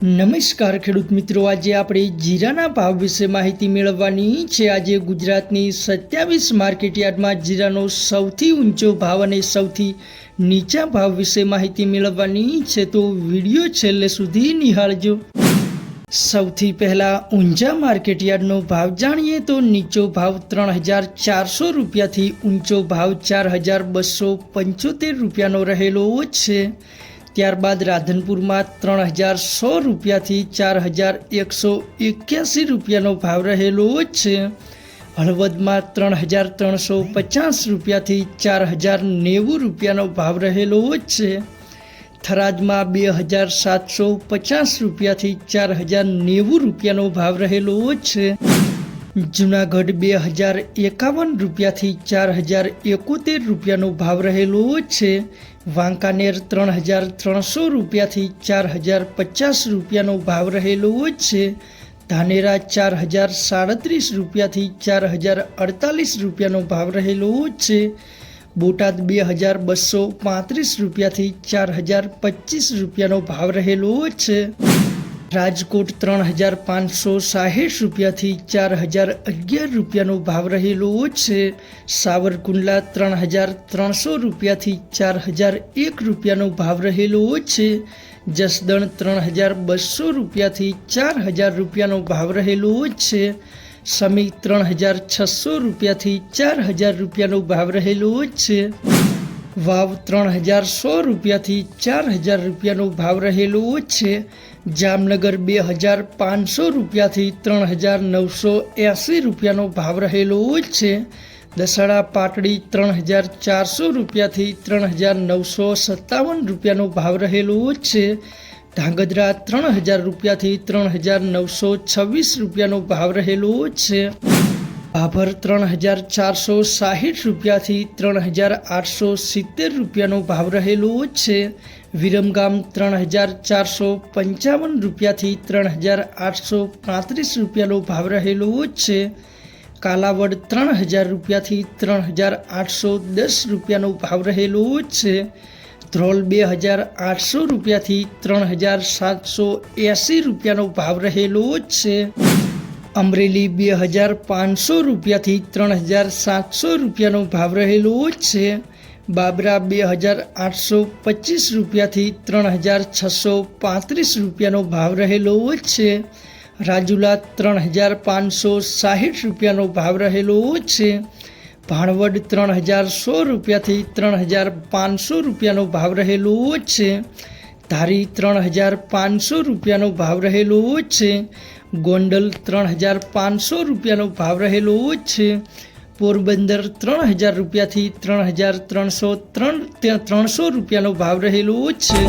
નમસ્કાર ખેડૂત મિત્રો, આજે આપણે જીરાના ભાવ વિશે માહિતી મેળવવાની છે। આજે ગુજરાતની 27 માર્કેટયાર્ડમાં જીરાનો સૌથી ઊંચો ભાવ અને સૌથી નીચા ભાવ વિશે માહિતી મેળવવાની છે, તો વિડીયો છેલ્લે સુધી નિહાળજો। સૌથી પહેલા ઊંઝા માર્કેટયાર્ડનો ભાવ જાણીએ તો નીચો ભાવ 3400 રૂપિયાથી ઊંચો ભાવ 4275 રૂપિયાનો રહેલો છે। ત્યારબાદ રાધનપુરમાં 3100 રૂપિયાથી 4181 રૂપિયાનો ભાવ રહેલો છે। હળવદમાં 3350 રૂપિયાથી 4090 રૂપિયાનો ભાવ રહેલો છે। થરાદમાં 2750 રૂપિયાથી 4090 રૂપિયાનો ભાવ રહેલો છે। જૂનાગઢ 2051 રૂપિયાથી 4071 રૂપિયાનો ભાવ રહેલો છે। વાંકાનેર 3300 રૂપિયાથી 4050 રૂપિયાનો ભાવ રહેલો છે। ધાનેરા 4037 રૂપિયાથી 4048 રૂપિયાનો ભાવ રહેલો છે। બોટાદ 2235 રૂપિયાથી 4025 રૂપિયાનો ભાવ રહેલો છે। રાજકોટ 3560 રૂપિયાથી 4011 રૂપિયાનો ભાવ રહેલો છે। સાવરકુંડલા 3300 રૂપિયાથી 4001 રૂપિયાનો ભાવ રહેલો છે। જસદણ 3200 રૂપિયાથી 4000 રૂપિયાનો ભાવ રહેલો છે। સમી 3600 રૂપિયાથી 4000 રૂપિયાનો ભાવ રહેલો છે। વાવ 3100 રૂપિયાથી 4000 રૂપિયાનો ભાવ રહેલો છે। જામનગર 2500 રૂપિયાથી 3980 રૂપિયાનો ભાવ રહેલો છે। દસાડા પાટડી 3400 રૂપિયાથી 3957 રૂપિયાનો ભાવ રહેલો છે। ધાંગધ્રા 3000 રૂપિયાથી 3926 રૂપિયાનો ભાવ રહેલો છે। ભાભર 3460 રૂપિયાથી 3870 રૂપિયાનો ભાવ રહેલો છે। વિરમગામ 3455 રૂપિયાથી 3835 રૂપિયાનો ભાવ રહેલો છે। કાલાવડ 3000 રૂપિયાથી 3810 રૂપિયાનો ભાવ રહેલો છે। ધ્રોલ 2800 રૂપિયાથી 3780 રૂપિયાનો ભાવ રહેલો છે। અમરેલી 2500 રૂપિયાથી 3700 રૂપિયાનો ભાવ રહેલો છે। બાબરા 2825 રૂપિયાથી 3635 રૂપિયાનો ભાવ રહેલો છે। રાજુલા 3560 રૂપિયાનો ભાવ રહેલો છે। ભાણવડ 3100 રૂપિયાથી 3500 રૂપિયાનો ભાવ રહેલો છે। ધારી 3500 રૂપિયાનો ભાવ રહેલો છે। ગોંડલ 3500 રૂપિયાનો ભાવ રહેલો છે। પોરબંદર 3000 રૂપિયાથી 3303 રૂપિયાનો ભાવ રહેલો છે।